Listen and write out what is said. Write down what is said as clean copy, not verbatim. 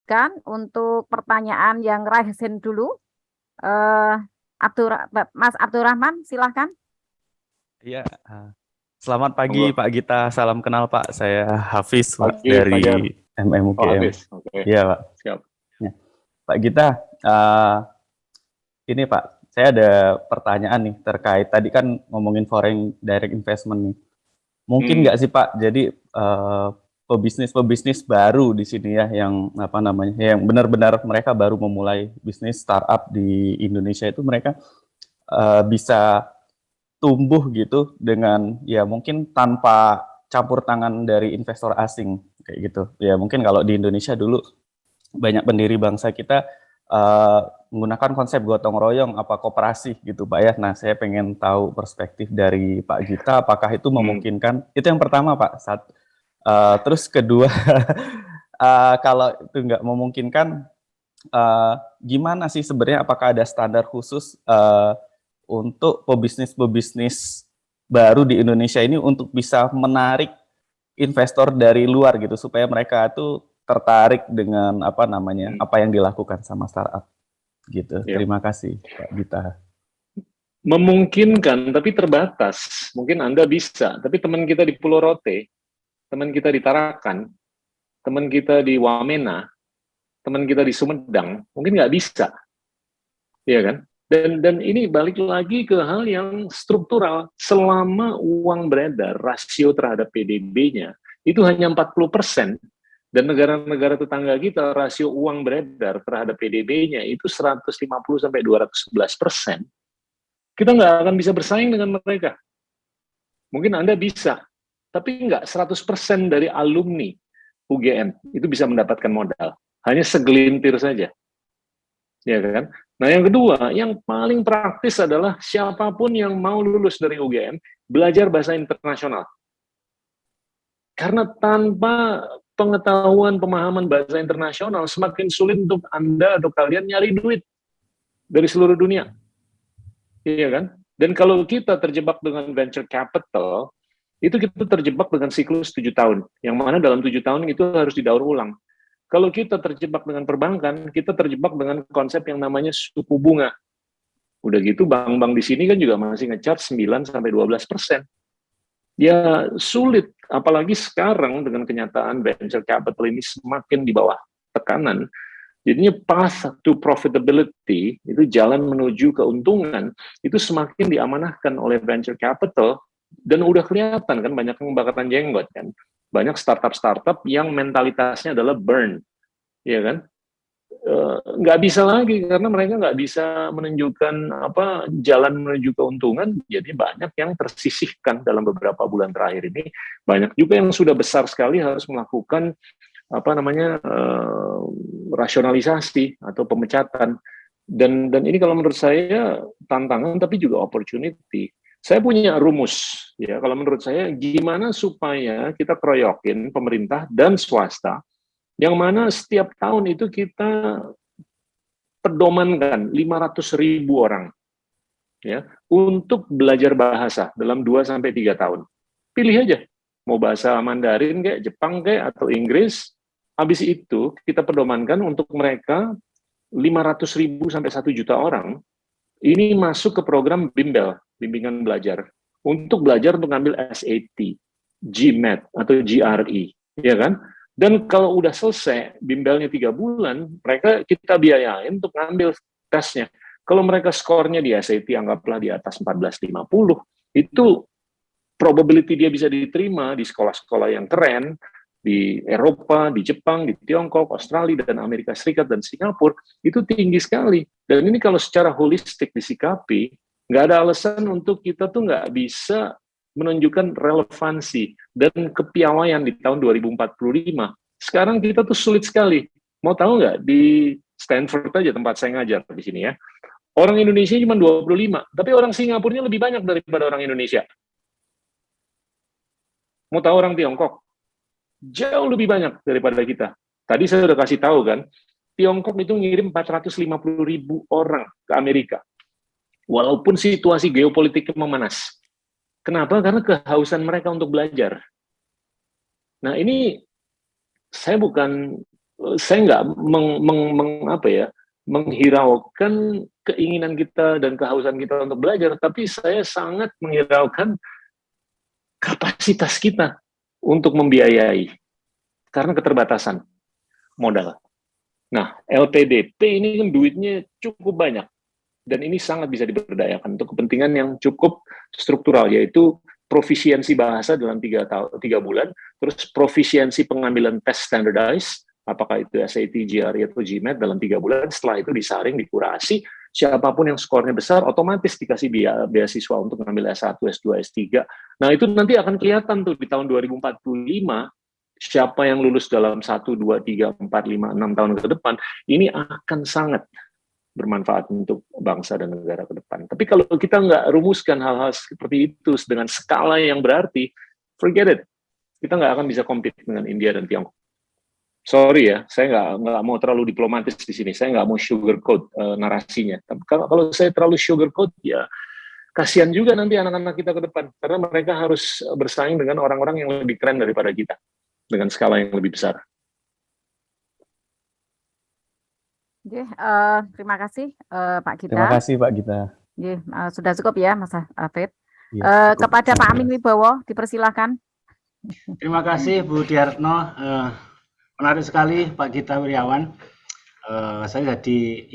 lanjutkan untuk pertanyaan yang raise hand dulu. Eh, Mas Abdurrahman, silahkan. Iya, selamat pagi Monggo. Pak Gita, salam kenal Pak. Saya Hafiz Pak Pagi, Fajar. dari Oh, MMUGM. habis. Oke, Iya Pak. siap. Ya. Pak Gita, eh, ini Pak, saya ada pertanyaan nih terkait tadi kan ngomongin foreign direct investment nih. Mungkin Hmm, nggak sih Pak, jadi pebisnis-pebisnis baru di sini ya, yang apa namanya, yang benar-benar mereka baru memulai bisnis startup di Indonesia itu mereka bisa tumbuh gitu dengan ya mungkin tanpa campur tangan dari investor asing kayak gitu. Ya mungkin kalau di Indonesia dulu banyak pendiri bangsa kita eh, menggunakan konsep gotong royong apa koperasi gitu Pak ya. Nah, saya pengen tahu perspektif dari Pak Gita apakah itu hmm. memungkinkan. Itu yang pertama Pak. Terus kedua kalau itu nggak memungkinkan gimana sih sebenarnya apakah ada standar khusus untuk pebisnis-pebisnis baru di Indonesia ini untuk bisa menarik investor dari luar gitu supaya mereka itu tertarik dengan apa namanya Hmm. apa yang dilakukan sama startup gitu. Ya. Terima kasih Pak Gita. Memungkinkan, tapi terbatas. Mungkin Anda bisa, tapi teman kita di Pulau Rote, teman kita di Tarakan, teman kita di Wamena, teman kita di Sumedang, mungkin nggak bisa, ya kan? Dan ini balik lagi ke hal yang struktural. Selama uang beredar, rasio terhadap PDB-nya itu hanya 40%. Dan negara-negara tetangga kita, rasio uang beredar terhadap PDB-nya itu 150 sampai 211%. Kita nggak akan bisa bersaing dengan mereka. Mungkin Anda bisa, tapi nggak 100% dari alumni UGM itu bisa mendapatkan modal. Hanya segelintir saja. Ya kan? Nah, yang kedua, yang paling praktis adalah siapapun yang mau lulus dari UGM, belajar bahasa internasional. Karena tanpa pengetahuan, pemahaman bahasa internasional, semakin sulit untuk Anda atau kalian nyari duit dari seluruh dunia. Iya kan? Dan kalau kita terjebak dengan venture capital, itu kita terjebak dengan siklus 7 tahun, yang mana dalam 7 tahun itu harus didaur ulang. Kalau kita terjebak dengan perbankan, kita terjebak dengan konsep yang namanya suku bunga. Udah gitu bank-bank di sini kan juga masih ngecharge 9-12%. Ya sulit, apalagi sekarang dengan kenyataan venture capital ini semakin di bawah tekanan. Jadinya path to profitability, itu jalan menuju keuntungan, itu semakin diamanahkan oleh venture capital, dan udah kelihatan kan banyak yang kebakaran jenggot kan. Banyak startup-startup yang mentalitasnya adalah burn, ya kan? Nggak bisa lagi karena mereka nggak bisa menunjukkan apa jalan menuju keuntungan, jadi banyak yang tersisihkan dalam beberapa bulan terakhir ini. Banyak juga yang sudah besar sekali harus melakukan apa namanya rasionalisasi atau pemecatan. Dan ini kalau menurut saya tantangan tapi juga opportunity. Saya punya rumus ya, kalau menurut saya gimana supaya kita keroyokin pemerintah dan swasta yang mana setiap tahun itu kita pedomankan 500.000 orang ya untuk belajar bahasa dalam 2 sampai 3 tahun. Pilih aja mau bahasa Mandarin kayak Jepang kayak atau Inggris. Habis itu kita pedomankan untuk mereka 500.000 sampai 1 juta orang ini masuk ke program bimbel, bimbingan belajar, untuk belajar untuk ngambil SAT, GMAT atau GRE, ya kan? Dan kalau udah selesai bimbelnya 3 bulan, mereka kita biayain untuk ngambil tesnya. Kalau mereka skornya di SAT anggaplah di atas 1450, itu probability dia bisa diterima di sekolah-sekolah yang keren, di Eropa, di Jepang, di Tiongkok, Australia, dan Amerika Serikat, dan Singapura, itu tinggi sekali. Dan ini kalau secara holistik disikapi, nggak ada alasan untuk kita tuh nggak bisa menunjukkan relevansi dan kepiawaian di tahun 2045. Sekarang kita tuh sulit sekali. Mau tahu nggak, di Stanford aja tempat saya ngajar di sini ya, orang Indonesia cuma 25, tapi orang Singapurnya lebih banyak daripada orang Indonesia. Mau tahu orang Tiongkok? Jauh lebih banyak daripada kita. Tadi saya sudah kasih tahu kan, Tiongkok itu ngirim 450.000 orang ke Amerika. Walaupun situasi geopolitik memanas. Kenapa? Karena kehausan mereka untuk belajar. Nah ini, saya bukan saya nggak menghiraukan keinginan kita dan kehausan kita untuk belajar, tapi saya sangat menghiraukan kapasitas kita untuk membiayai karena keterbatasan modal. Nah, LPDP ini kan duitnya cukup banyak dan ini sangat bisa diberdayakan untuk kepentingan yang cukup struktural, yaitu profisiensi bahasa dalam 3 bulan, terus profisiensi pengambilan tes standardized, apakah itu SAT, GRE, atau GMAT dalam 3 bulan, setelah itu disaring, dikurasi, siapapun yang skornya besar, otomatis dikasih beasiswa untuk mengambil S1, S2, S3. Nah, itu nanti akan kelihatan tuh di tahun 2045, siapa yang lulus dalam 1, 2, 3, 4, 5, 6 tahun ke depan, ini akan sangat bermanfaat untuk bangsa dan negara ke depan. Tapi kalau kita nggak rumuskan hal-hal seperti itu dengan skala yang berarti, forget it. Kita nggak akan bisa compete dengan India dan Tiongkok. Sorry ya, saya nggak mau terlalu diplomatis di sini. Saya nggak mau sugarcoat narasinya. Tapi kalau saya terlalu sugarcoat, ya kasihan juga nanti anak-anak kita ke depan. Karena mereka harus bersaing dengan orang-orang yang lebih keren daripada kita. Dengan skala yang lebih besar. Oke, terima kasih Pak Gita. Terima kasih Pak Gita. Sudah cukup ya Mas Hafid. Ya, kepada Pak Amin Wibowo, dipersilakan. Terima kasih Bu Diartno. Menarik sekali Pak Gita Wirjawan. Saya jadi